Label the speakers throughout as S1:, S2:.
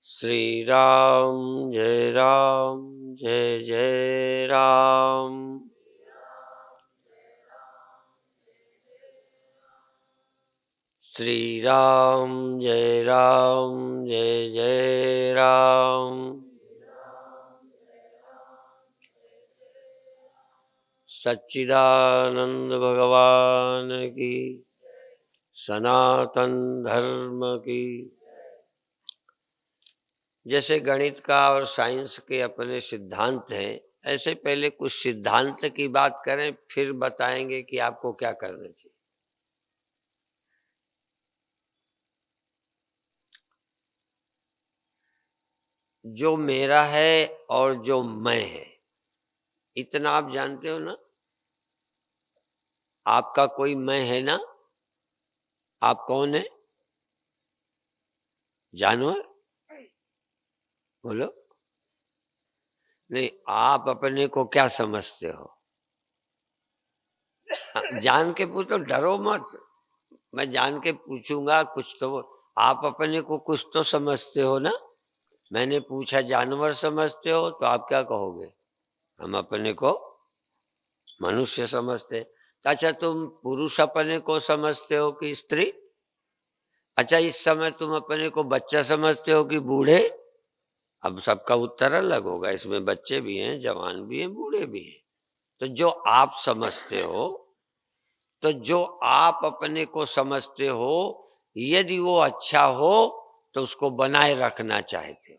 S1: श्री राम जय राम जय जय राम। श्री राम जय जय राम। सच्चिदानंद भगवान की, सनातन धर्म की। जैसे गणित का और साइंस के अपने सिद्धांत हैं, ऐसे पहले कुछ सिद्धांत की बात करें, फिर बताएंगे कि आपको क्या करना चाहिए। जो मेरा है और जो मैं है, इतना आप जानते हो ना। आपका कोई मैं है ना। आप कौन है? जानवर? बोलो। नहीं, आप अपने को क्या समझते हो? जान के पूछो, डरो मत। मैं जान के पूछूंगा कुछ तो। आप अपने को कुछ तो समझते हो ना। मैंने पूछा जानवर समझते हो, तो आप क्या कहोगे? हम अपने को मनुष्य समझते। अच्छा, तुम पुरुष अपने को समझते हो कि स्त्री? अच्छा, इस समय तुम अपने को बच्चा समझते हो कि बूढ़े? अब सबका उत्तर अलग होगा। इसमें बच्चे भी हैं, जवान भी हैं, बूढ़े भी हैं। तो जो आप समझते हो, तो जो आप अपने को समझते हो, यदि वो अच्छा हो तो उसको बनाए रखना चाहते हो,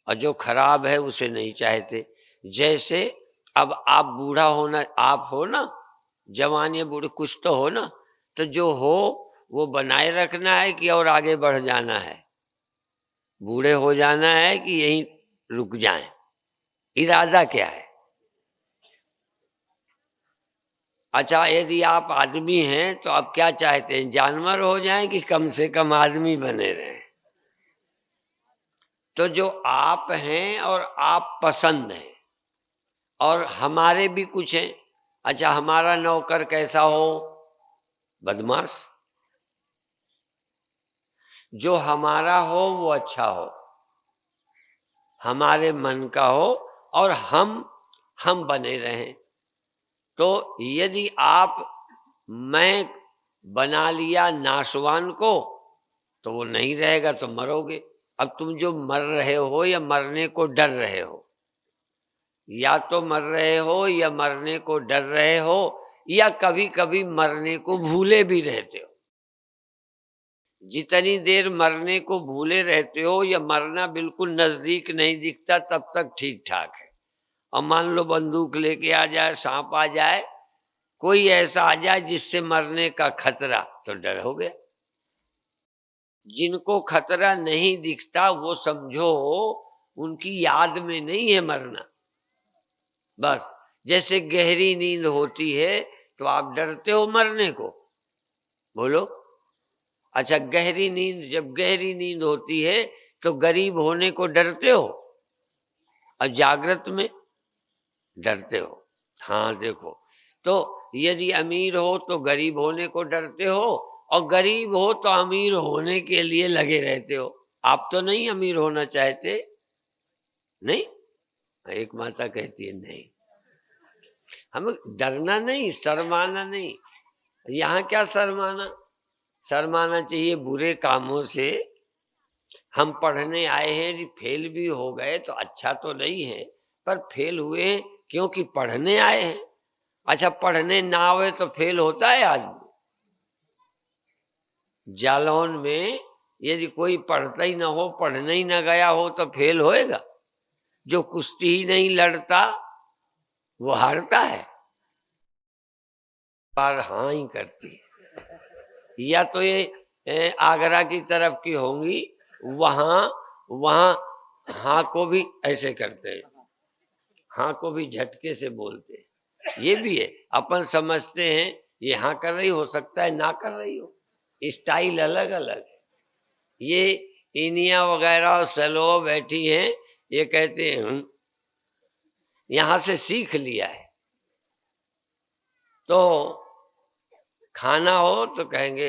S1: और जो खराब है उसे नहीं चाहते। जैसे अब आप बूढ़ा होना, आप हो ना, जवान या बूढ़े कुछ तो हो ना। तो जो हो वो बनाए रखना है कि और आगे बढ़ जाना है? बूढ़े हो जाना है कि यहीं रुक जाएं? इरादा क्या है? अच्छा, यदि आप आदमी हैं तो आप क्या चाहते हैं? जानवर हो जाएं कि कम से कम आदमी बने रहें? तो जो आप हैं और आप पसंद हैं, और हमारे भी कुछ हैं। अच्छा, हमारा नौकर कैसा हो? बदमाश। जो हमारा हो वो अच्छा हो, हमारे मन का हो, और हम बने रहें। तो यदि आप मैं बना लिया नाशवान को, तो वो नहीं रहेगा, तो मरोगे। अब तुम जो मर रहे हो या मरने को डर रहे हो, या तो मर रहे हो या मरने को डर रहे हो, या कभी कभी मरने को भूले भी रहते हो। जितनी देर मरने को भूले रहते हो या मरना बिल्कुल नजदीक नहीं दिखता, तब तक ठीक ठाक है। और मान लो बंदूक लेके आ जाए, सांप आ जाए, कोई ऐसा आ जाए जिससे मरने का खतरा, तो डर हो गया। जिनको खतरा नहीं दिखता वो समझो उनकी याद में नहीं है मरना। बस जैसे गहरी नींद होती है तो आप डरते हो मरने को? बोलो। अच्छा, गहरी नींद, जब गहरी नींद होती है तो गरीब होने को डरते हो, और जागृत में डरते हो। हाँ देखो, तो यदि अमीर हो तो गरीब होने को डरते हो, और गरीब हो तो अमीर होने के लिए लगे रहते हो। आप तो नहीं अमीर होना चाहते? नहीं। एक माता कहती है नहीं, हमें डरना नहीं, शर्माना नहीं। यहाँ क्या शर्माना? शर्माना चाहिए बुरे कामों से। हम पढ़ने आए हैं, यदि फेल भी हो गए तो अच्छा तो नहीं है, पर फेल हुए हैं क्योंकि पढ़ने आए हैं। अच्छा, पढ़ने ना आवे तो फेल होता है आदमी? जालौन में यदि कोई पढ़ता ही ना हो, पढ़ने ही ना गया हो, तो फेल होएगा? जो कुश्ती ही नहीं लड़ता वो हारता है? बार हाँ ही करती है। या तो ये आगरा की तरफ की होंगी, वहां वहां हाँ को भी ऐसे करते हैं, हाँ को भी झटके से बोलते हैं। ये भी है, अपन समझते हैं ये हाँ कर रही, हो सकता है ना कर रही हो। स्टाइल अलग अलग है। ये इनिया वगैरह और सलो बैठी हैं, ये कहते हैं यहां से सीख लिया है। तो खाना हो तो कहेंगे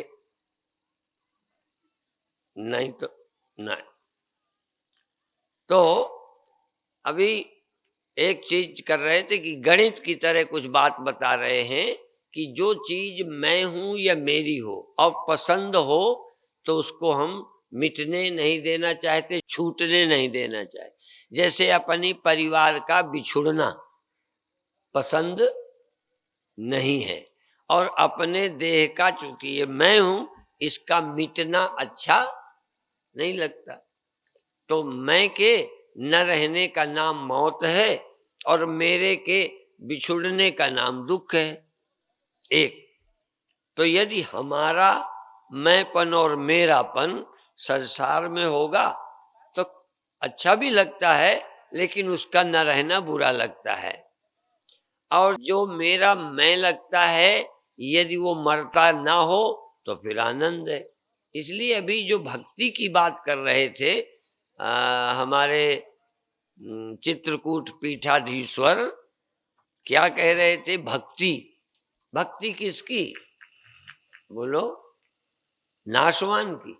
S1: नहीं तो नहीं। तो अभी एक चीज कर रहे थे कि गणित की तरह कुछ बात बता रहे हैं कि जो चीज मैं हूं या मेरी हो और पसंद हो तो उसको हम मिटने नहीं देना चाहते, छूटने नहीं देना चाहते। जैसे अपनी परिवार का बिछुड़ना पसंद नहीं है, और अपने देह का, चूंकि ये मैं हूं, इसका मिटना अच्छा नहीं लगता। तो मैं के न रहने का नाम मौत है और मेरे के बिछुड़ने का नाम दुख है। एक तो यदि हमारा मैंपन और मेरापन संसार में होगा तो अच्छा भी लगता है, लेकिन उसका न रहना बुरा लगता है। और जो मेरा मैं लगता है, यदि वो मरता ना हो तो फिर आनंद है। इसलिए अभी जो भक्ति की बात कर रहे थे हमारे चित्रकूट पीठाधीश्वर क्या कह रहे थे? भक्ति। भक्ति किसकी? बोलो। नाशवान की।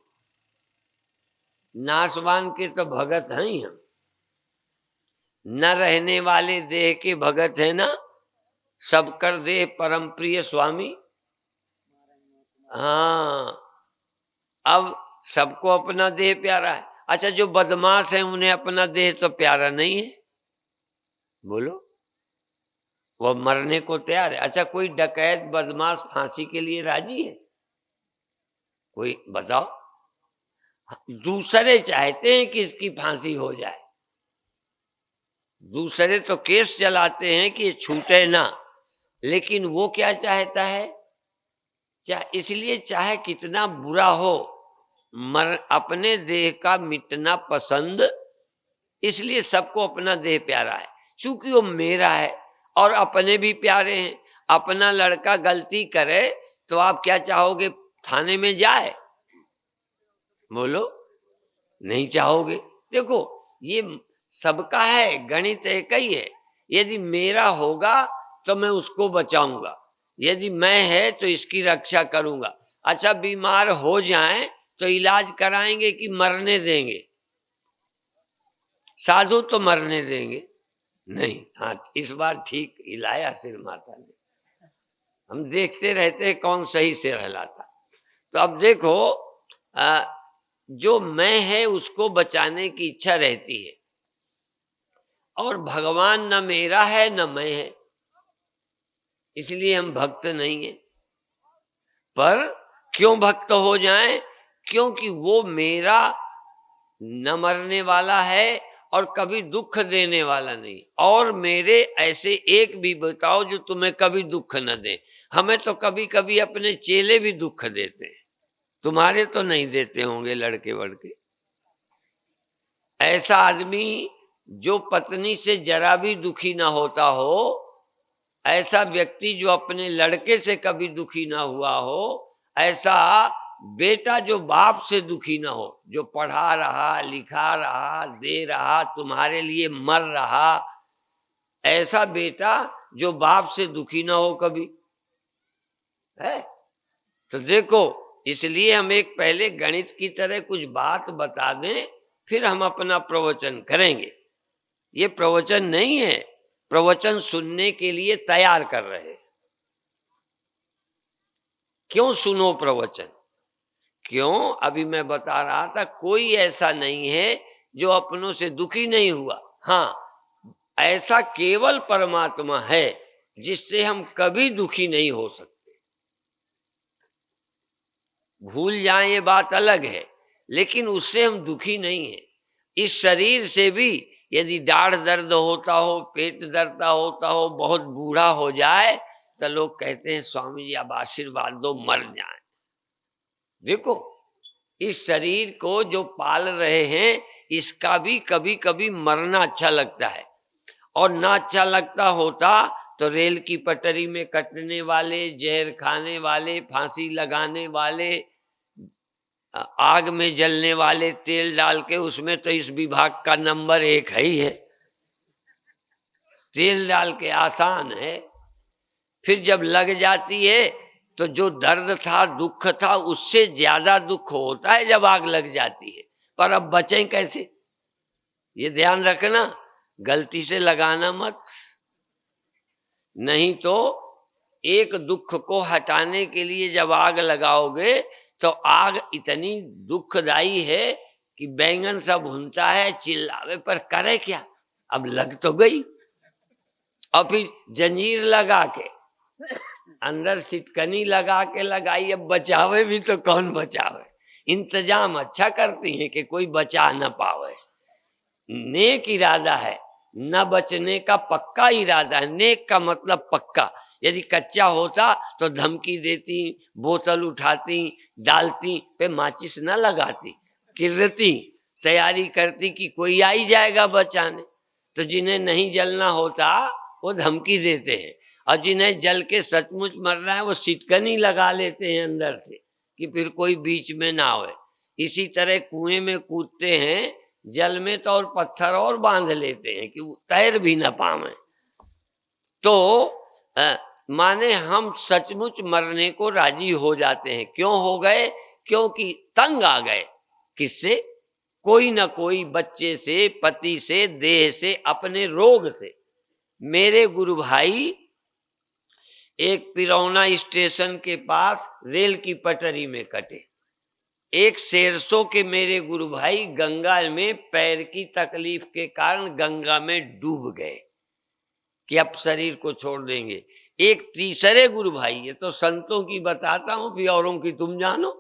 S1: नाशवान के तो भगत हैं ही हम। न रहने वाले देह के भगत है ना, सब कर देह परम प्रिय स्वामी। हाँ, अब सबको अपना देह प्यारा है। अच्छा, जो बदमाश है उन्हें अपना देह तो प्यारा नहीं है। बोलो, वो मरने को तैयार है। अच्छा, कोई डकैत बदमाश फांसी के लिए राजी है? कोई बताओ। दूसरे चाहते हैं कि इसकी फांसी हो जाए, दूसरे तो केस चलाते हैं कि ये छूटे ना, लेकिन वो क्या चाहता है? इसलिए चाहे कितना बुरा हो, मर अपने देह का मिटना पसंद, इसलिए सबको अपना देह प्यारा है, क्योंकि वो मेरा है और अपने भी प्यारे हैं। अपना लड़का गलती करे तो आप क्या चाहोगे? थाने में जाए? बोलो, नहीं चाहोगे। देखो, ये सबका है, गणित एक ही है। यदि मेरा होगा तो मैं उसको बचाऊंगा, यदि मैं है तो इसकी रक्षा करूंगा। अच्छा, बीमार हो जाएं तो इलाज कराएंगे कि मरने देंगे? साधु तो मरने देंगे नहीं। हाँ, इस बार ठीक हिलाया सिर माता ने। हम देखते रहते हैं कौन सही से रहलाता। तो अब देखो, जो मैं है उसको बचाने की इच्छा रहती है, और भगवान न मेरा है न मैं है, इसलिए हम भक्त नहीं है। पर क्यों भक्त हो जाएं? क्योंकि वो मेरा न मरने वाला है और कभी दुख देने वाला नहीं। और मेरे ऐसे एक भी बताओ जो तुम्हें कभी दुख न दे। हमें तो कभी कभी अपने चेले भी दुख देते हैं, तुम्हारे तो नहीं देते होंगे लड़के वड़के। ऐसा आदमी जो पत्नी से जरा भी दुखी ना होता हो, ऐसा व्यक्ति जो अपने लड़के से कभी दुखी ना हुआ हो, ऐसा बेटा जो बाप से दुखी ना हो, जो पढ़ा रहा, लिखा रहा, दे रहा, तुम्हारे लिए मर रहा, ऐसा बेटा जो बाप से दुखी ना हो कभी है। तो देखो, इसलिए हम एक पहले गणित की तरह कुछ बात बता दें, फिर हम अपना प्रवचन करेंगे। ये प्रवचन नहीं है, प्रवचन सुनने के लिए तैयार कर रहे हैं। क्यों सुनो प्रवचन? क्यों? अभी मैं बता रहा था, कोई ऐसा नहीं है जो अपनों से दुखी नहीं हुआ। हाँ, ऐसा केवल परमात्मा है जिससे हम कभी दुखी नहीं हो सकते। भूल जाएं ये बात अलग है, लेकिन उससे हम दुखी नहीं हैं। इस शरीर से भी यदि दाढ़ दर्द होता हो, पेट दर्द होता हो, बहुत बूढ़ा हो जाए, तो लोग कहते हैं स्वामी जी अब आशीर्वाद दो मर जाए। देखो, इस शरीर को जो पाल रहे हैं, इसका भी कभी कभी मरना अच्छा लगता है। और ना अच्छा लगता होता तो रेल की पटरी में कटने वाले, जहर खाने वाले, फांसी लगाने वाले, आग में जलने वाले, तेल डाल के, उसमें तो इस विभाग का नंबर 1 है ही है। तेल डाल के आसान है, फिर जब लग जाती है तो जो दर्द था, दुख था, उससे ज्यादा दुख होता है जब आग लग जाती है। पर अब बचें कैसे, ये ध्यान रखना, गलती से लगाना मत, नहीं तो एक दुख को हटाने के लिए जब आग लगाओगे तो आग इतनी दुखदाई है कि बैंगन सब भुनता है, चिल्लावे पर करे क्या, अब लग तो गई, और फिर जंजीर लगा के अंदर सिटकनी लगा के लगाई, अब बचावे भी तो कौन बचावे। इंतजाम अच्छा करती हैं कि कोई बचा न पावे। नेक इरादा है, न बचने का पक्का इरादा है। नेक का मतलब पक्का, यदि कच्चा होता तो धमकी देती, बोतल उठाती, डालती पे माचिस न लगाती, किरती, तैयारी करती कि कोई आ ही जाएगा बचाने। तो जिन्हें नहीं जलना होता वो धमकी देते हैं, और जिन्हें जल के सचमुच मरना है वो सिटकनी लगा लेते हैं अंदर से कि फिर कोई बीच में ना आए। इसी तरह कुएं में कूदते हैं, जल में तो और पत्थर और बांध लेते हैं कि वो तैर भी ना पावे। तो माने हम सचमुच मरने को राजी हो जाते हैं। क्यों हो गए? क्योंकि तंग आ गए। किससे? कोई ना कोई, बच्चे से, पति से, देह से, अपने रोग से। मेरे गुरु भाई एक पिरौना स्टेशन के पास रेल की पटरी में कटे। एक 150 के मेरे गुरु भाई गंगा में पैर की तकलीफ के कारण गंगा में डूब गए कि अब शरीर को छोड़ देंगे। एक तीसरे गुरु भाई, ये तो संतों की बताता हूं, फिर औरों की तुम जानो।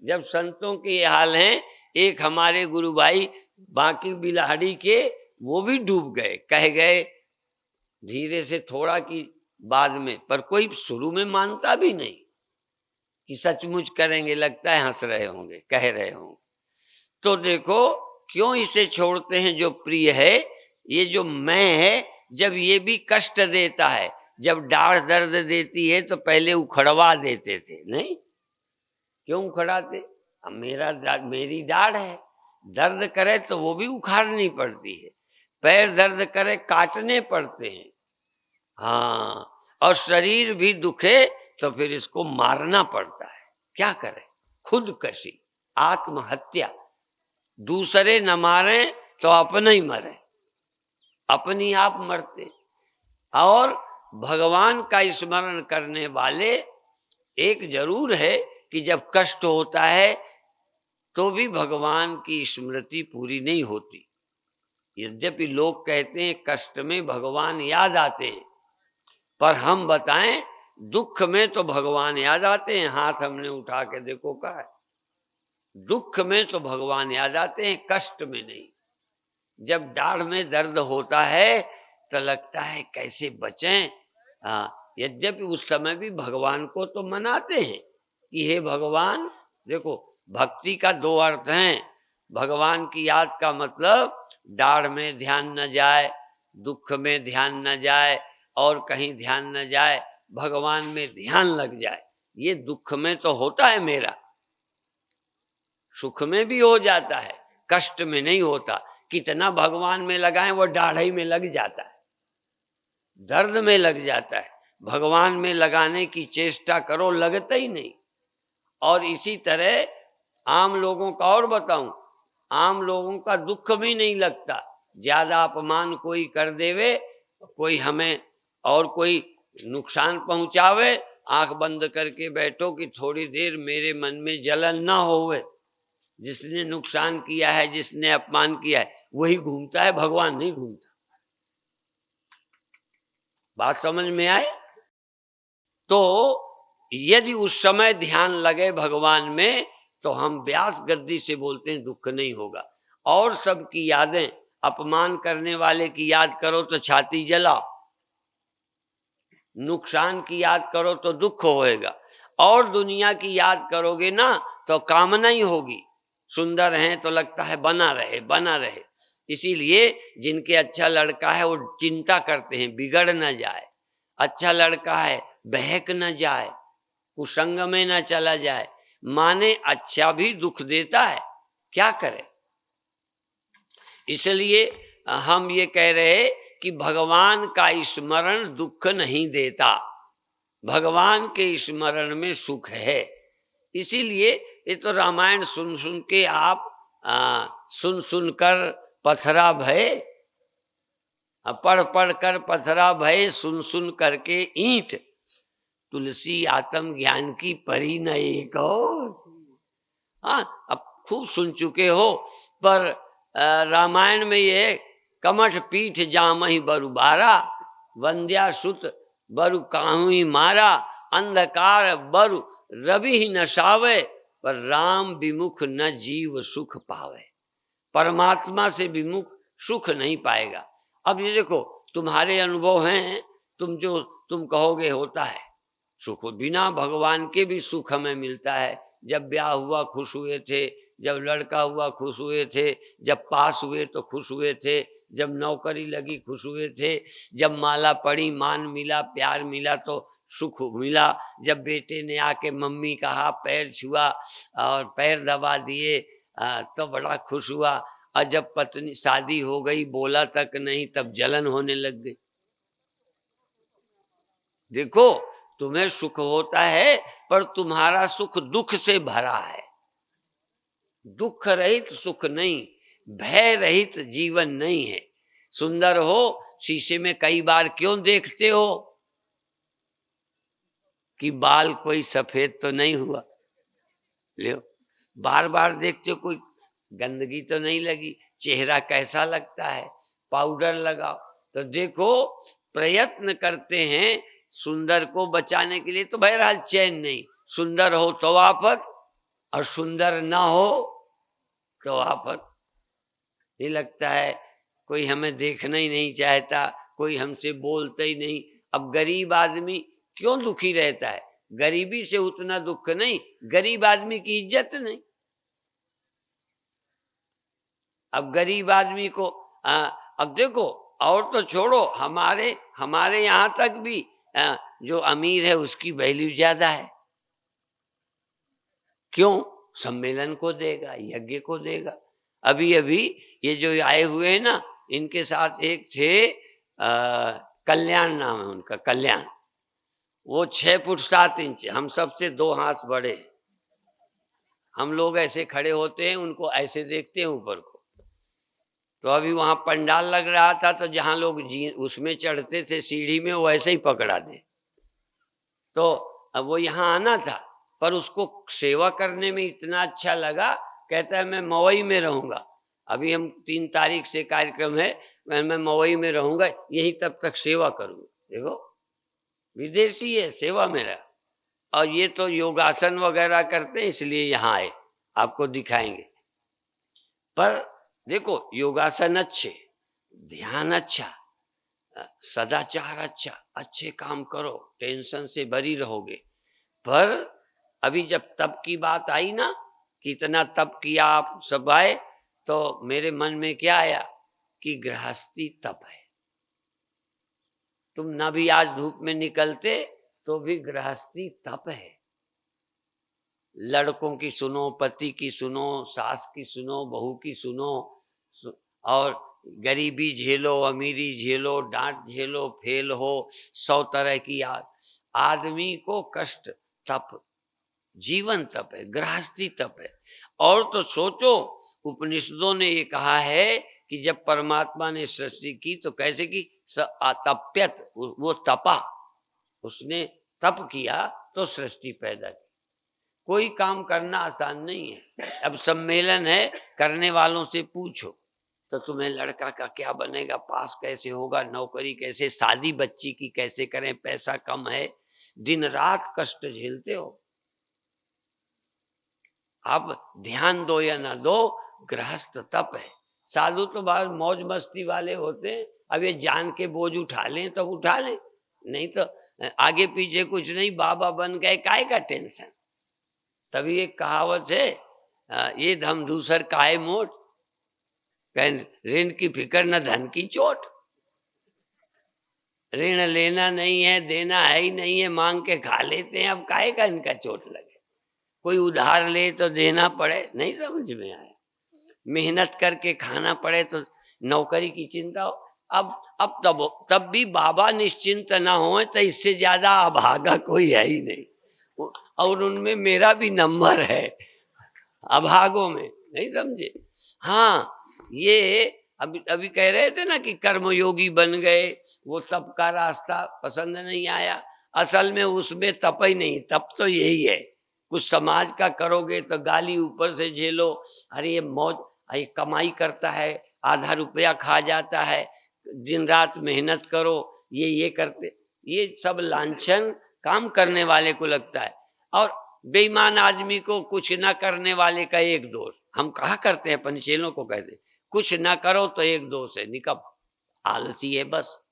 S1: जब संतों के ये हाल हैं, एक हमारे गुरु भाई बाकी बिलाहड़ी के, वो भी डूब गए। कह गए धीरे से थोड़ा कि बाद में, पर कोई शुरू में मानता भी नहीं कि सचमुच करेंगे, लगता है हंस रहे होंगे, कह रहे होंगे। तो देखो क्यों इसे छोड़ते हैं जो प्रिय है। ये जो मैं है, जब ये भी कष्ट देता है, जब डाढ़ दर्द देती है तो पहले उखड़वा देते थे, नहीं? क्यों उखड़ाते? अब मेरी दाढ़ है, दर्द करे तो वो भी उखाड़नी पड़ती है। पैर दर्द करे काटने पड़ते हैं। हाँ, और शरीर भी दुखे तो फिर इसको मारना पड़ता है। क्या करें? खुदकशी, आत्महत्या। दूसरे न मारे तो अपने ही मरे, अपनी आप मरते। और भगवान का स्मरण करने वाले, एक जरूर है कि जब कष्ट होता है तो भी भगवान की स्मृति पूरी नहीं होती। यद्यपि लोग कहते हैं कष्ट में भगवान याद आते हैं, पर हम बताएं दुख में तो भगवान याद आते हैं। हाथ हमने उठा के देखो कहा है, दुख में तो भगवान याद आते हैं, कष्ट में नहीं। जब दाढ़ में दर्द होता है तो लगता है कैसे बचें। यद्यपि उस समय भी भगवान को तो मनाते हैं कि हे भगवान। देखो भक्ति का दो अर्थ हैं। भगवान की याद का मतलब दाढ़ में ध्यान न जाए, दुख में ध्यान न जाए, और कहीं ध्यान न जाए, भगवान में ध्यान लग जाए। ये दुख में तो होता है मेरा, सुख में भी हो जाता है, कष्ट में नहीं होता। कितना भगवान में लगाएं वो दाढ़ी में लग जाता है, दर्द में लग जाता है। भगवान में लगाने की चेष्टा करो, लगता ही नहीं। और इसी तरह आम लोगों का और बताऊं, आम लोगों का दुख भी नहीं लगता। ज्यादा अपमान कोई कर देवे, कोई हमें और कोई नुकसान पहुंचावे, आंख बंद करके बैठो कि थोड़ी देर मेरे मन में जलन ना होवे। जिसने नुकसान किया है, जिसने अपमान किया है, वही घूमता है, भगवान नहीं घूमता। बात समझ में आए? तो यदि उस समय ध्यान लगे भगवान में तो हम व्यास गद्दी से बोलते हैं दुख नहीं होगा। और सबकी यादें, अपमान करने वाले की याद करो तो छाती जलाओ, नुकसान की याद करो तो दुख होएगा, और दुनिया की याद करोगे ना तो कामना ही होगी। सुंदर हैं तो लगता है बना रहे बना रहे। इसीलिए जिनके अच्छा लड़का है वो चिंता करते हैं बिगड़ न जाए, अच्छा लड़का है बहक न जाए, कुसंग में न चला जाए। माने अच्छा भी दुख देता है, क्या करें। इसलिए हम ये कह रहे कि भगवान का स्मरण दुख नहीं देता। भगवान के स्मरण में सुख है। इसीलिए ये तो रामायण सुन सुन के आप सुन सुन कर पथरा भय, पढ़ पढ़ कर पथरा भय, सुन सुन करके ईंट, तुलसी आत्म ज्ञान की परी न एक हो। हाँ, अब खूब सुन चुके हो, पर रामायण में ये कमठ पीठ जामहि बरु बारा, वंद्या सुत बरु काहू ही मारा, अंधकार बरु रवि ही नशावे, पर राम विमुख न जीव सुख पावे। परमात्मा से विमुख सुख नहीं पाएगा। अब ये देखो, तुम्हारे अनुभव हैं, तुम कहोगे होता है सुख, बिना भगवान के भी सुख हमें मिलता है। जब ब्याह हुआ खुश हुए थे, जब लड़का हुआ खुश हुए थे, जब पास हुए तो खुश हुए थे, जब नौकरी लगी खुश हुए थे, जब माला पड़ी, मान मिला, प्यार मिला तो सुख मिला, जब बेटे ने आके मम्मी कहा, पैर छुआ और पैर दबा दिए तो बड़ा खुश हुआ, और जब पत्नी शादी हो गई, बोला तक नहीं, तब जलन होने लग गई। देखो, तुम्हें सुख होता है, पर तुम्हारा सुख दुख से भरा है। दुख रहित सुख नहीं, भय रहित जीवन नहीं है। सुंदर हो, शीशे में कई बार क्यों देखते हो कि बाल कोई सफेद तो नहीं हुआ, ले बार बार देखते हो कोई गंदगी तो नहीं लगी, चेहरा कैसा लगता है, पाउडर लगाओ। तो देखो, प्रयत्न करते हैं सुंदर को बचाने के लिए, तो बहरहाल चैन नहीं। सुंदर हो तो आफत, और सुंदर ना हो तो आफत। ये लगता है कोई हमें देखना ही नहीं चाहता, कोई हमसे बोलता ही नहीं। अब गरीब आदमी क्यों दुखी रहता है? गरीबी से उतना दुख नहीं, गरीब आदमी की इज्जत नहीं। अब गरीब आदमी को अब देखो, और तो छोड़ो, हमारे यहाँ तक भी जो अमीर है उसकी वैल्यू ज्यादा है। क्यों? सम्मेलन को देगा, यज्ञ को देगा। अभी अभी ये जो आए हुए हैं ना, इनके साथ एक थे कल्याण नाम है उनका, कल्याण। वो 6 फुट 7 इंच, हम सबसे 2 हाथ बड़े। हम लोग ऐसे खड़े होते हैं, उनको ऐसे देखते हैं ऊपर को। तो अभी वहां पंडाल लग रहा था, तो जहां लोग उसमें चढ़ते थे सीढ़ी में, वो ऐसे ही पकड़ा दे। तो अब वो यहाँ आना था, पर उसको सेवा करने में इतना अच्छा लगा, कहता है मैं मवई में रहूंगा। अभी हम 3 तारीख से कार्यक्रम है, मैं मवई में रहूंगा, यही तब तक सेवा करूंगा। देखो, विदेशी है, सेवा में रहा। और ये तो योगासन वगैरह करते हैं, इसलिए यहाँ आए, आपको दिखाएंगे। पर देखो, योगासन अच्छे, ध्यान अच्छा, सदाचार अच्छा, अच्छे काम करो, टेंशन से भरी रहोगे। पर अभी जब तप की बात आई ना, कितना तप किया आप सब आए, तो मेरे मन में क्या आया कि गृहस्थी तप है। तुम ना भी आज धूप में निकलते तो भी गृहस्थी तप है। लड़कों की सुनो, पति की सुनो, सास की सुनो, बहू की सुनो, और गरीबी झेलो, अमीरी झेलो, डांट झेलो, फेल हो, 100 तरह की आदमी को कष्ट, तप, जीवन तप है, गृहस्थी तप है। और तो सोचो, उपनिषदों ने ये कहा है कि जब परमात्मा ने सृष्टि की तो कैसे की, तप्यत, वो तपा, उसने तप किया तो सृष्टि पैदा की। कोई काम करना आसान नहीं है। अब सम्मेलन है, करने वालों से पूछो तो तुम्हें लड़का का क्या बनेगा, पास कैसे होगा, नौकरी कैसे, शादी बच्ची की कैसे करें, पैसा कम है, दिन रात कष्ट झेलते हो। अब ध्यान दो या ना दो, गृहस्थ तप है। साधु तो बाहर मौज मस्ती वाले होते हैं, अब ये जान के बोझ उठा लें तो उठा लें, नहीं तो आगे पीछे कुछ नहीं, बाबा बन गए, काय का टेंशन। तभी एक कहावत है, ये धम दूसर काहे मोट, ऋण की फिक्र न धन की चोट। ऋण लेना नहीं है, देना है ही नहीं है, मांग के खा लेते हैं, अब काहे का इनका चोट लगे। कोई उधार ले तो देना पड़े, नहीं समझ में आया। मेहनत करके खाना पड़े तो नौकरी की चिंता हो। अब तब भी बाबा निश्चिंत ना हो तो इससे ज्यादा अभागा कोई है ही नहीं। और उनमें मेरा भी नंबर है अभागों में, नहीं समझे। हाँ, ये अभी अभी कह रहे थे ना कि कर्मयोगी बन गए, वो तप का रास्ता पसंद नहीं आया। असल में उसमें तप ही नहीं, तप तो यही है, कुछ समाज का करोगे तो गाली ऊपर से झेलो, अरे ये मौज, ये कमाई करता है, आधा रुपया खा जाता है, दिन रात मेहनत करो, ये करते, ये सब लांछन काम करने वाले को लगता है। और बेईमान आदमी को कुछ ना करने वाले का एक दोष, हम कहा करते हैं, पंचेलों को कहते, कुछ ना करो तो एक दोष है, निकब आलसी है बस।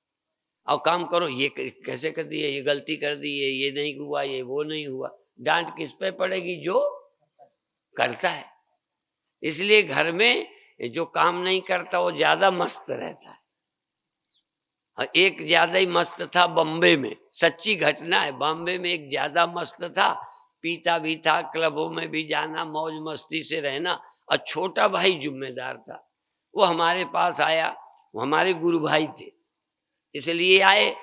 S1: और काम करो, ये कैसे कर दिए, ये गलती कर दी, ये नहीं हुआ, ये वो नहीं हुआ, डांट किस पे पड़ेगी, जो करता है। इसलिए घर में जो काम नहीं करता वो ज्यादा मस्त रहता है। एक ज्यादा ही मस्त था बॉम्बे में, सच्ची घटना है, बॉम्बे में एक ज्यादा मस्त था, पीता भी था, क्लबों में भी जाना, मौज मस्ती से रहना, और छोटा भाई जिम्मेदार था। वो हमारे पास आया, वो हमारे गुरु भाई थे, इसलिए आए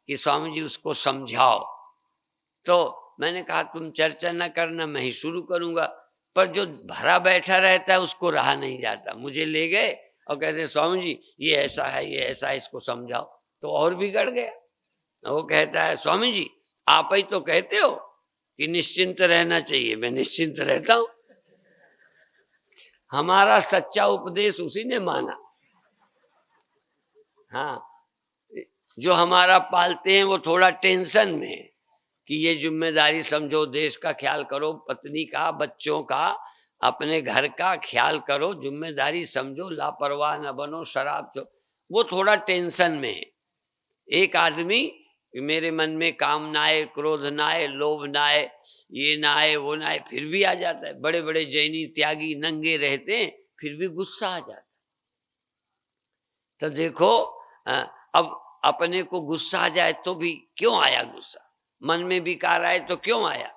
S1: कि स्वामी जी उसको समझाओ। तो मैंने कहा तुम चर्चा न करना, मैं ही शुरू करूंगा। पर जो भरा बैठा रहता है उसको रहा नहीं जाता, मुझे ले गए और कहते स्वामी जी ये ऐसा है, ये ऐसा है, इसको समझाओ। तो और बिगड़ गया। वो कहता है स्वामी जी आप ही तो कहते हो कि निश्चिंत रहना चाहिए, मैं निश्चिंत रहता हूं। हमारा सच्चा उपदेश उसी ने माना। हाँ, जो हमारा पालते हैं वो थोड़ा टेंशन में है कि ये जिम्मेदारी समझो, देश का ख्याल करो, पत्नी का, बच्चों का, अपने घर का ख्याल करो, जिम्मेदारी समझो, लापरवाह न बनो, शराब चो, वो थोड़ा टेंशन में है। एक आदमी मेरे मन में काम ना आए, क्रोध ना आए, लोभ ना आए, ये ना आए, वो ना आए, फिर भी आ जाता है। बड़े बड़े जैनी त्यागी नंगे रहते हैं, फिर भी गुस्सा आ जाता है। तो देखो अब अपने को गुस्सा आ जाए तो भी क्यों आया गुस्सा, मन में विकार आए तो क्यों आया।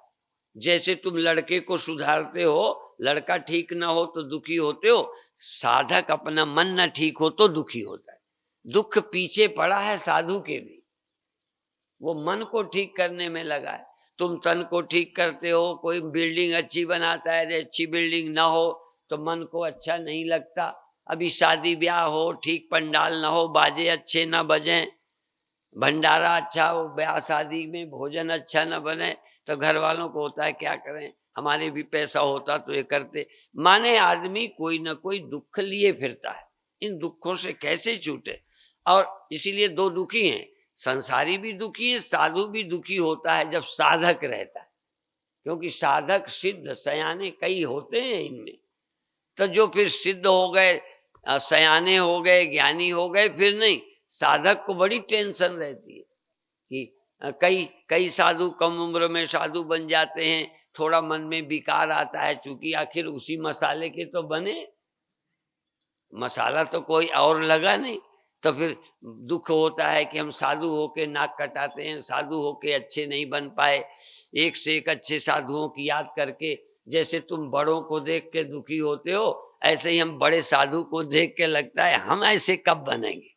S1: जैसे तुम लड़के को सुधारते हो, लड़का ठीक ना हो तो दुखी होते हो, साधक अपना मन ना ठीक हो तो दुखी होता है। दुख पीछे पड़ा है साधु के भी, वो मन को ठीक करने में लगा है। तुम तन को ठीक करते हो, कोई बिल्डिंग अच्छी बनाता है, अच्छी बिल्डिंग ना हो तो मन को अच्छा नहीं लगता। अभी शादी ब्याह हो, ठीक पंडाल ना हो, बाजे अच्छे ना बजें, भंडारा अच्छा हो, ब्याह शादी में भोजन अच्छा न बने, तो घर वालों को होता है क्या करें, हमारे भी पैसा होता तो ये करते। माने आदमी कोई ना कोई दुख लिए फिरता है, इन दुखों से कैसे छूटे। और इसीलिए दो दुखी हैं, संसारी भी दुखी है, साधु भी दुखी होता है जब साधक रहता है। क्योंकि साधक सिद्ध सयाने कई होते हैं इनमें, तो जो फिर सिद्ध हो गए, सयाने हो गए, ज्ञानी हो गए, फिर नहीं, साधक को बड़ी टेंशन रहती है कि कई कई साधु कम उम्र में साधु बन जाते हैं, थोड़ा मन में विकार आता है, चूंकि आखिर उसी मसाले के तो बने, मसाला तो कोई और लगा नहीं। तो फिर दुख होता है कि हम साधु होके नाक कटाते हैं, साधु होके अच्छे नहीं बन पाए, एक से एक अच्छे साधुओं की याद करके। जैसे तुम बड़ों को देख के दुखी होते हो, ऐसे ही हम बड़े साधु को देख के लगता है हम ऐसे कब बनेंगे,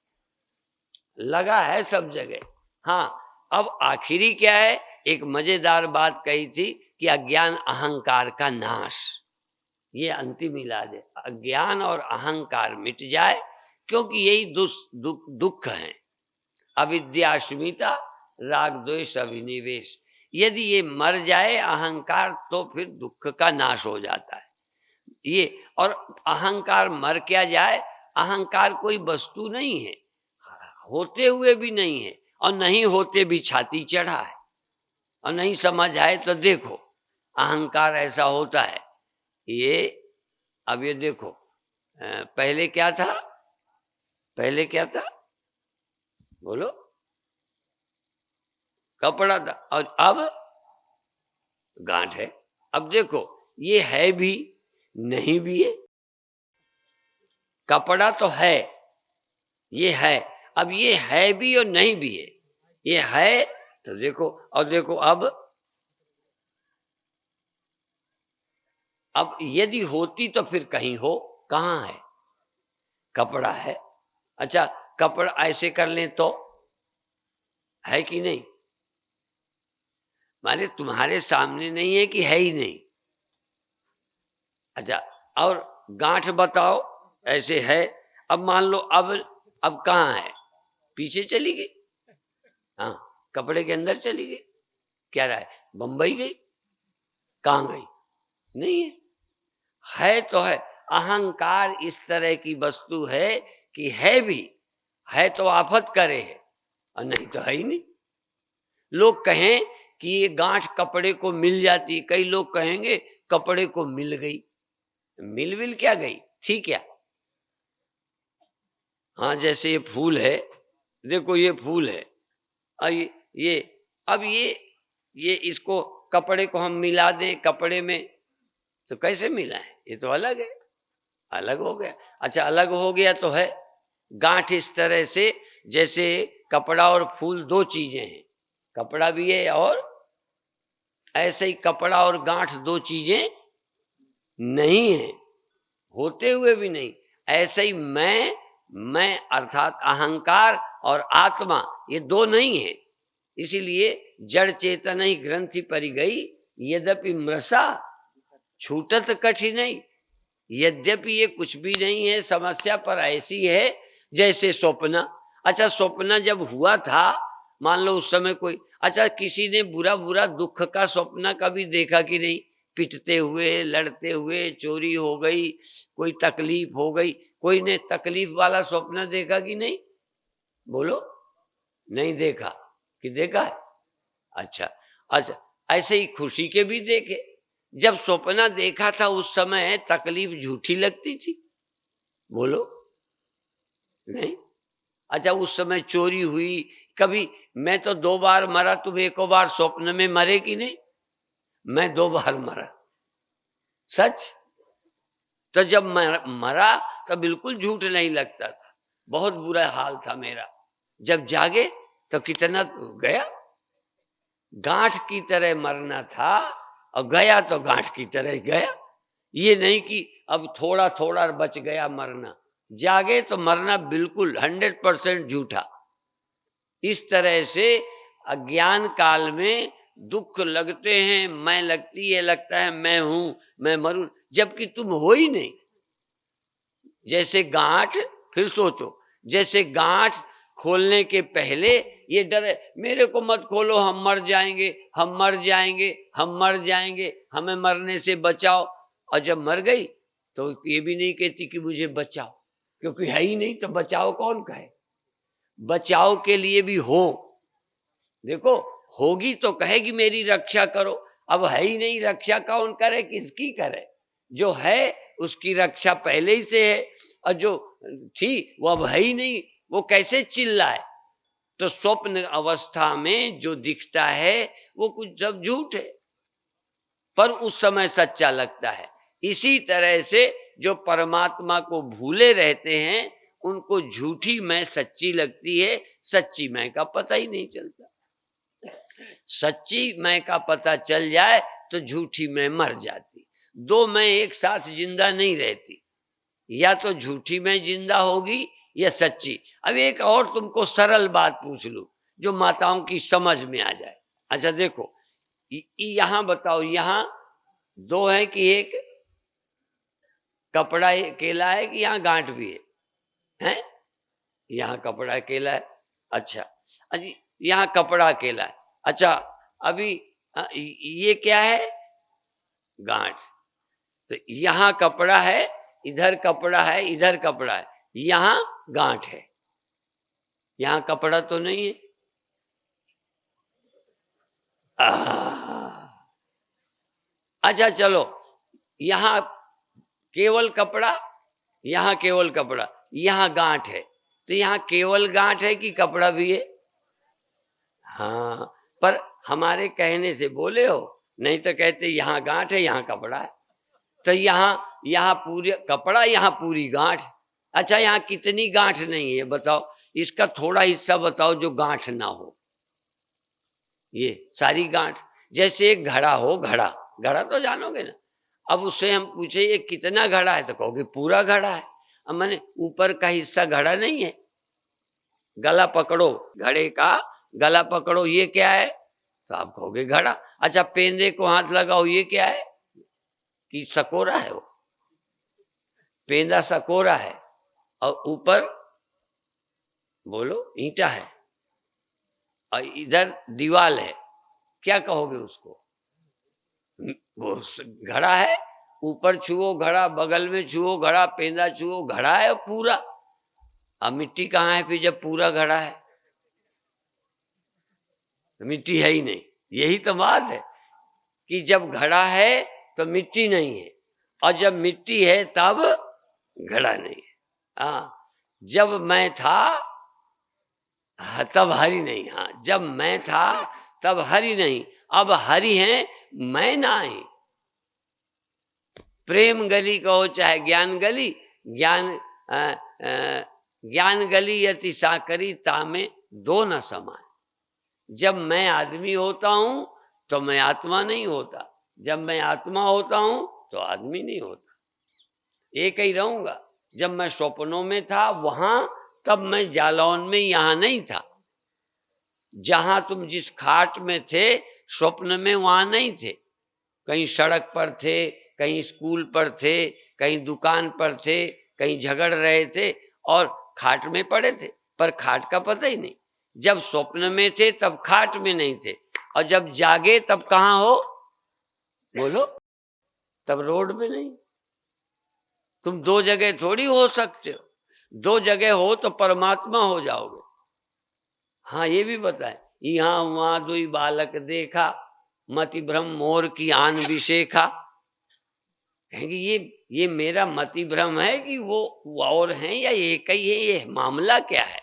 S1: लगा है सब जगह। हाँ, अब आखिरी क्या है, एक मजेदार बात कही थी कि अज्ञान अहंकार का नाश, ये अंतिम इलाज है। अज्ञान और अहंकार मिट जाए, क्योंकि यही दुख है, अविद्या अस्मिता, राग द्वेष अभिनिवेश। यदि ये मर जाए अहंकार तो फिर दुख का नाश हो जाता है ये। और अहंकार मर क्या जाए, अहंकार कोई वस्तु नहीं है, होते हुए भी नहीं है, और नहीं होते भी छाती चढ़ा है। और नहीं समझ आए तो देखो अहंकार ऐसा होता है ये। अब ये देखो पहले क्या था, पहले क्या था, बोलो, कपड़ा था, और अब गांठ है। अब देखो ये है भी नहीं भी है, कपड़ा तो है, ये है, अब ये है भी और नहीं भी है। ये है तो देखो, और देखो अब यदि होती तो फिर कहीं हो, कहाँ है, कपड़ा है। अच्छा, कपड़ा ऐसे कर लें तो है कि नहीं? माने तुम्हारे सामने नहीं है कि है ही नहीं? अच्छा, और गांठ बताओ, ऐसे है। अब मान लो अब कहाँ है? पीछे चली गई। हाँ, कपड़े के अंदर चली गई। क्या रहा है? बंबई गई? कहाँ गई? नहीं है। है तो है। अहंकार इस तरह की वस्तु है कि है भी, है तो आफत करे है, और नहीं तो है ही नहीं। लोग कहें कि ये गांठ कपड़े को मिल जाती, कई लोग कहेंगे कपड़े को मिल गई। मिल विल क्या गई? थी क्या? हाँ, जैसे ये फूल है, देखो ये फूल है, और ये अब ये इसको, कपड़े को हम मिला दें कपड़े में, तो कैसे मिला है? ये तो अलग है, अलग हो गया। अच्छा, अलग हो गया तो है। गांठ इस तरह से, जैसे कपड़ा और फूल दो चीजें हैं, कपड़ा भी है और ऐसे ही कपड़ा और गांठ दो चीजें नहीं है, होते हुए भी नहीं। ऐसे ही मैं अर्थात अहंकार और आत्मा, ये दो नहीं है। इसीलिए जड़ चेतन ही ग्रंथि परि गई, यद्यपि मृषा छूटत कठिनाई। यद्यपि ये कुछ भी नहीं है, समस्या पर ऐसी है जैसे स्वप्न। अच्छा, स्वप्न जब हुआ था, मान लो उस समय कोई, अच्छा किसी ने बुरा बुरा दुख का स्वप्न कभी देखा कि नहीं? पिटते हुए, लड़ते हुए, चोरी हो गई, कोई तकलीफ हो गई, कोई ने तकलीफ वाला स्वप्न देखा कि नहीं? बोलो। नहीं देखा कि देखा है? अच्छा। अच्छा, ऐसे ही खुशी के भी देखे। जब स्वप्न देखा था उस समय तकलीफ झूठी लगती थी? बोलो। नहीं। अच्छा, उस समय चोरी हुई कभी, मैं तो 2 बार मरा, तुम 1 बार स्वप्न में मरे कि नहीं? मैं 2 बार मरा, सच। तो जब मरा तो बिल्कुल झूठ नहीं लगता था, बहुत बुरा हाल था मेरा। जब जागे तो कितना गया, गांठ की तरह मरना था, और गया तो गांठ की तरह गया। ये नहीं कि अब थोड़ा थोड़ा बच गया मरना, जागे तो मरना बिल्कुल 100% झूठा। इस तरह से अज्ञान काल में दुख लगते हैं, मैं लगती है, लगता है मैं हूं, मैं मरूं, जबकि तुम हो ही नहीं। जैसे गांठ, फिर सोचो, जैसे गांठ खोलने के पहले ये डर है, मेरे को मत खोलो, हम मर जाएंगे, हम मर जाएंगे, हम मर जाएंगे, हमें मरने से बचाओ। और जब मर गई तो ये भी नहीं कहती कि मुझे बचाओ, क्योंकि है ही नहीं, तो बचाओ कौन कहे? बचाव के लिए भी हो, देखो, होगी तो कहेगी मेरी रक्षा करो। अब है ही नहीं, रक्षा कौन करे, किसकी करे? जो है उसकी रक्षा पहले ही से है, और जो थी वो अब है ही नहीं, वो कैसे चिल्लाए? तो स्वप्न अवस्था में जो दिखता है वो कुछ सब झूठ है, पर उस समय सच्चा लगता है। इसी तरह से जो परमात्मा को भूले रहते हैं, उनको झूठी मैं सच्ची लगती है, सच्ची मैं का पता ही नहीं चलता। सच्ची मैं का पता चल जाए तो झूठी मैं मर जाती। दो मैं एक साथ जिंदा नहीं रहती, या तो झूठी मैं जिंदा होगी या सच्ची। अब एक और तुमको सरल बात पूछ लूं जो माताओं की समझ में आ जाए। अच्छा देखो, यहां बताओ, यहां दो है कि एक? कपड़ा अकेला है कि यहाँ गांठ भी है? यहाँ कपड़ा अकेला है। अच्छा, अजी यहाँ कपड़ा अकेला है। अच्छा, अभी ये क्या है? गांठ। तो यहाँ कपड़ा है, इधर कपड़ा है, इधर कपड़ा है, यहाँ गांठ है, यहाँ कपड़ा तो नहीं है। आह! अच्छा चलो, यहाँ केवल कपड़ा, यहाँ केवल कपड़ा, यहाँ गांठ है, तो यहाँ केवल गांठ है कि कपड़ा भी है? हाँ, पर हमारे कहने से बोले हो, नहीं तो कहते यहाँ गांठ है, यहाँ कपड़ा है। तो यहाँ यहाँ पूरी कपड़ा, यहाँ पूरी गांठ। अच्छा, यहाँ कितनी गांठ नहीं है बताओ? इसका थोड़ा हिस्सा बताओ जो गांठ ना हो। ये सारी गांठ। जैसे एक घड़ा हो, घड़ा, घड़ा तो जानोगे ना। अब उससे हम पूछे ये कितना घड़ा है, तो कहोगे पूरा घड़ा है। अब मैंने ऊपर का हिस्सा घड़ा नहीं है, गला पकड़ो, घड़े का गला पकड़ो, ये क्या है? तो आप कहोगे घड़ा। अच्छा, पेंदे को हाथ लगाओ, ये क्या है? कि सकोरा है वो? पेंदा सकोरा है और ऊपर बोलो ईंटा है और इधर दीवाल है, क्या कहोगे उसको? वो घड़ा है। ऊपर छुओ घड़ा, बगल में छुओ घड़ा, पेंदा छुओ घड़ा है पूरा। अब मिट्टी कहाँ है फिर जब पूरा घड़ा है? मिट्टी है ही नहीं। यही तो बात है कि जब घड़ा है तो मिट्टी नहीं है, और जब मिट्टी है तब घड़ा नहीं है। हाँ, जब मैं था, हाँ, तब हरि नहीं। हाँ, जब मैं था तब हरि नहीं, अब हरि हैं मैं नहीं। प्रेम गली कहो चाहे ज्ञान गली, ज्ञान ज्ञान गली यति साकरी तामे दो न समाए। जब मैं आदमी होता हूं तो मैं आत्मा नहीं होता, जब मैं आत्मा होता हूं तो आदमी नहीं होता, एक ही रहूंगा। जब मैं स्वप्नों में था वहां, तब मैं जालौन में यहां नहीं था। जहां तुम जिस खाट में थे स्वप्न में, वहां नहीं थे। कहीं सड़क पर थे, कहीं स्कूल पर थे, कहीं दुकान पर थे, कहीं झगड़ रहे थे और खाट में पड़े थे, पर खाट का पता ही नहीं। जब स्वप्न में थे तब खाट में नहीं थे, और जब जागे तब कहाँ हो? बोलो। तब रोड में नहीं। तुम दो जगह थोड़ी हो सकते हो, दो जगह हो तो परमात्मा हो जाओगे। हाँ, ये भी बताए, यहाँ वहां दुई बालक देखा, मति भ्रम मोर की आन विशेखा। कहेंगे ये मेरा मति भ्रम है कि वो और हैं या एक ही है, ये मामला क्या है?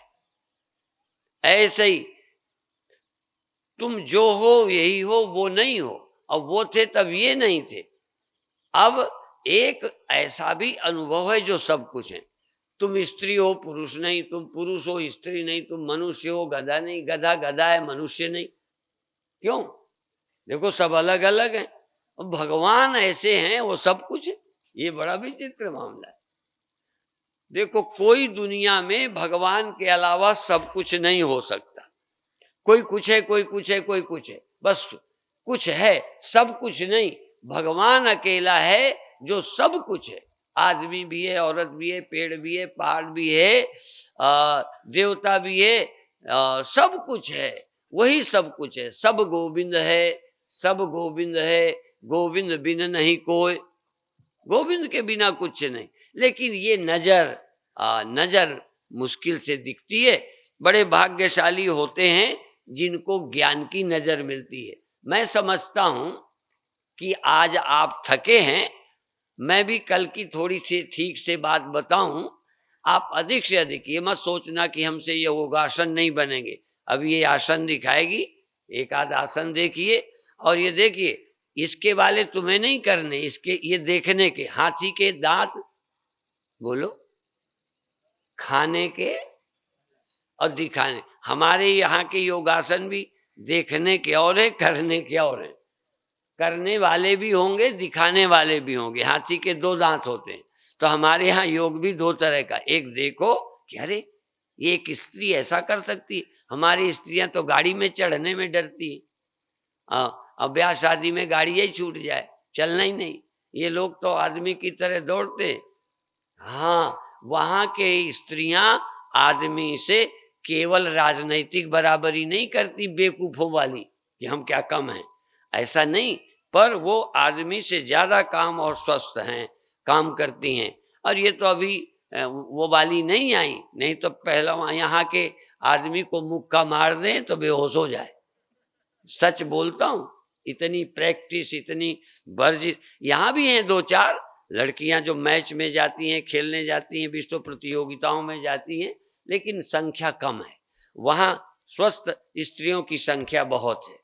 S1: ऐसे ही तुम जो हो यही हो, वो नहीं हो, और वो थे तब ये नहीं थे। अब एक ऐसा भी अनुभव है जो सब कुछ है। तुम स्त्री हो पुरुष नहीं, तुम पुरुष हो स्त्री नहीं, तुम मनुष्य हो गधा नहीं, गधा गधा है मनुष्य नहीं। क्यों? देखो सब अलग अलग हैं, और भगवान ऐसे हैं, वो सब कुछ है। ये बड़ा विचित्र मामला है। देखो, कोई दुनिया में भगवान के अलावा सब कुछ नहीं हो सकता। कोई कुछ है, कोई कुछ है, कोई कुछ है, बस कुछ है, सब कुछ नहीं। भगवान अकेला है जो सब कुछ है। आदमी भी है, औरत भी है, पेड़ भी है, पहाड़ भी है, देवता भी है, सब कुछ है। वही सब कुछ है। सब गोविंद है, सब गोविंद है, गोविंद बिन नहीं कोई, गोविंद के बिना कुछ नहीं। लेकिन ये नजर मुश्किल से दिखती है। बड़े भाग्यशाली होते हैं जिनको ज्ञान की नजर मिलती है। मैं समझता हूं कि आज आप थके हैं, मैं भी कल की थोड़ी सी ठीक से बात बताऊं। आप अधिक से अधिक ये मत सोचना कि हमसे ये योगासन नहीं बनेंगे। अब ये आसन दिखाएगी, एक आध आसन देखिए, और ये देखिए इसके वाले तुम्हें नहीं करने, इसके ये देखने के, हाथी के दांत, बोलो, खाने के और दिखाने। हमारे यहाँ के योगासन भी देखने के और है, करने के और है। करने वाले भी होंगे, दिखाने वाले भी होंगे। हाथी के दो दांत होते हैं, तो हमारे यहाँ योग भी दो तरह का। एक देखो कि अरे ये एक स्त्री ऐसा कर सकती है। हमारी स्त्रियां तो गाड़ी में चढ़ने में डरती है। अब ब्याह शादी में गाड़ी ही छूट जाए, चलना ही नहीं। ये लोग तो आदमी की तरह दौड़ते। हाँ, वहां के स्त्रियां आदमी से केवल राजनैतिक बराबरी नहीं करती बेवकूफों वाली कि हम क्या कम हैं, ऐसा नहीं, पर वो आदमी से ज्यादा काम और स्वस्थ हैं, काम करती हैं। और ये तो अभी वो वाली नहीं आई, नहीं तो पहला यहाँ के आदमी को मुक्का मार दें तो बेहोश हो जाए। सच बोलता हूँ, इतनी प्रैक्टिस, इतनी वर्जिश। यहाँ भी हैं दो चार लड़कियां जो मैच में जाती हैं, खेलने जाती हैं, विश्व प्रतियोगिताओं में जाती हैं, लेकिन संख्या कम है। वहाँ स्वस्थ स्त्रियों की संख्या बहुत है।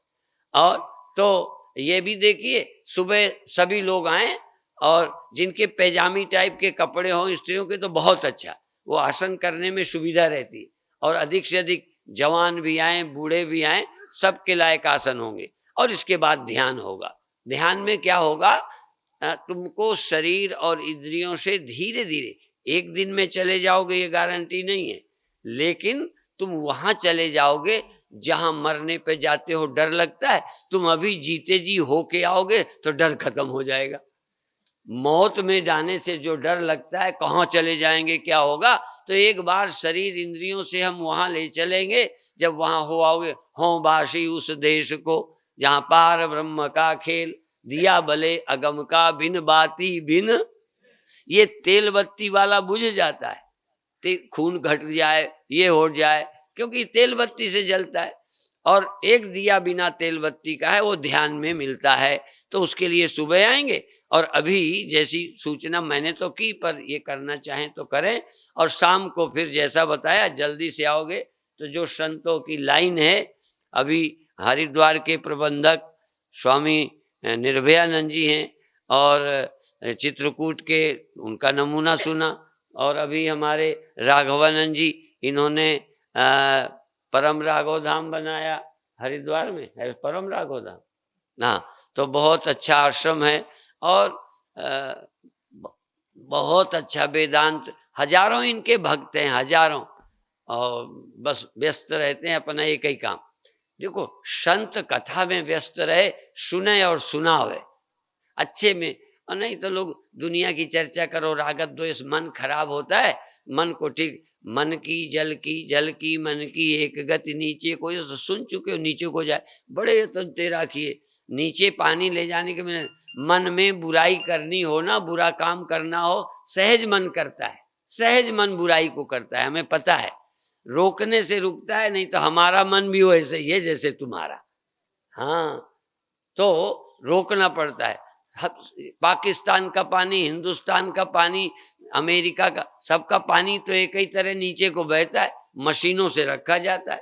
S1: और तो ये भी देखिए, सुबह सभी लोग आए और जिनके पैजामी टाइप के कपड़े हों स्त्रियों के तो बहुत अच्छा, वो आसन करने में सुविधा रहती है। और अधिक से अधिक जवान भी आए, बूढ़े भी आए, सबके लायक आसन होंगे। और इसके बाद ध्यान होगा। ध्यान में क्या होगा? तुमको शरीर और इंद्रियों से धीरे धीरे, एक दिन में चले जाओगे ये गारंटी नहीं है, लेकिन तुम वहां चले जाओगे जहां मरने पे जाते हो डर लगता है, तुम अभी जीते जी होके आओगे तो डर खत्म हो जाएगा। मौत में जाने से जो डर लगता है कहाँ चले जाएंगे क्या होगा, तो एक बार शरीर इंद्रियों से हम वहां ले चलेंगे। जब वहां हो आओगे, हों बासी उस देश को जहां पार ब्रह्म का खेल, दिया भले अगम का बिन बाती बिन। ये तेल बत्ती वाला बुझ जाता है, खून घट जाए, ये हो जाए, क्योंकि तेल बत्ती से जलता है। और एक दिया बिना तेल बत्ती का है, वो ध्यान में मिलता है। तो उसके लिए सुबह आएंगे, और अभी जैसी सूचना मैंने तो की, पर ये करना चाहें तो करें। और शाम को फिर जैसा बताया जल्दी से आओगे तो जो संतों की लाइन है, अभी हरिद्वार के प्रबंधक स्वामी निर्भयानंद जी हैं, और चित्रकूट के उनका नमूना सुना, और अभी हमारे राघवानंद जी, इन्होंने परम राघव धाम बनाया हरिद्वार में, है परम राघव धाम। हाँ, तो बहुत अच्छा आश्रम है, और बहुत अच्छा वेदांत, हजारों इनके भक्त हैं, हजारों, और बस व्यस्त रहते हैं अपना एक ही काम। देखो, संत कथा में व्यस्त रहे, सुने और सुनावे अच्छे में, और नहीं तो लोग दुनिया की चर्चा करो, रागत द्वेष, मन खराब होता है। मन को ठीक, मन की जल की, जल की मन की एक गति नीचे को, ये तो सुन चुके हो, नीचे को जाए, बड़े तो तेरा किए, नीचे पानी ले जाने के में। मन में बुराई करनी हो ना, बुरा काम करना हो, सहज मन करता है, सहज मन बुराई को करता है, हमें पता है, रोकने से रुकता है। नहीं तो हमारा मन भी वैसे ही है जैसे तुम्हारा। हाँ, तो रोकना पड़ता है। पाकिस्तान का पानी, हिंदुस्तान का पानी, अमेरिका का, सबका पानी तो एक ही तरह नीचे को बहता है, मशीनों से रखा जाता है।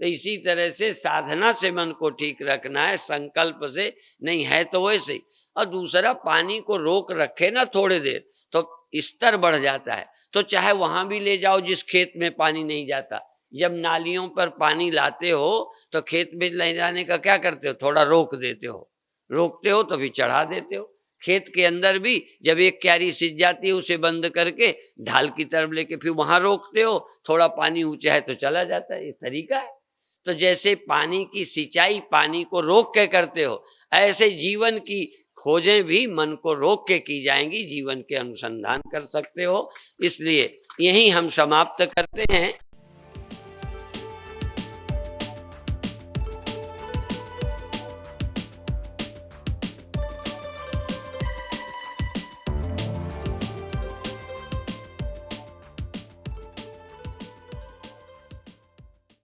S1: तो इसी तरह से साधना से मन को ठीक रखना है, संकल्प से नहीं, है तो वैसे ही। और दूसरा, पानी को रोक रखे ना थोड़ी देर, तो स्तर बढ़ जाता है। तो चाहे वहां भी ले जाओ जिस खेत में पानी नहीं जाता, जब नालियों पर पानी लाते हो तो खेत में ले जाने का क्या करते हो, थोड़ा रोक देते हो, रोकते हो तो फिर चढ़ा देते हो। खेत के अंदर भी जब एक क्यारी सिंच जाती है, उसे बंद करके ढाल की तरफ लेके फिर वहां रोकते हो, थोड़ा पानी ऊंचा है तो चला जाता है, ये तरीका है। तो जैसे पानी की सिंचाई पानी को रोक के करते हो, ऐसे जीवन की खोजें भी मन को रोक के की जाएंगी, जीवन के अनुसंधान कर सकते हो। इसलिए यही हम समाप्त करते हैं।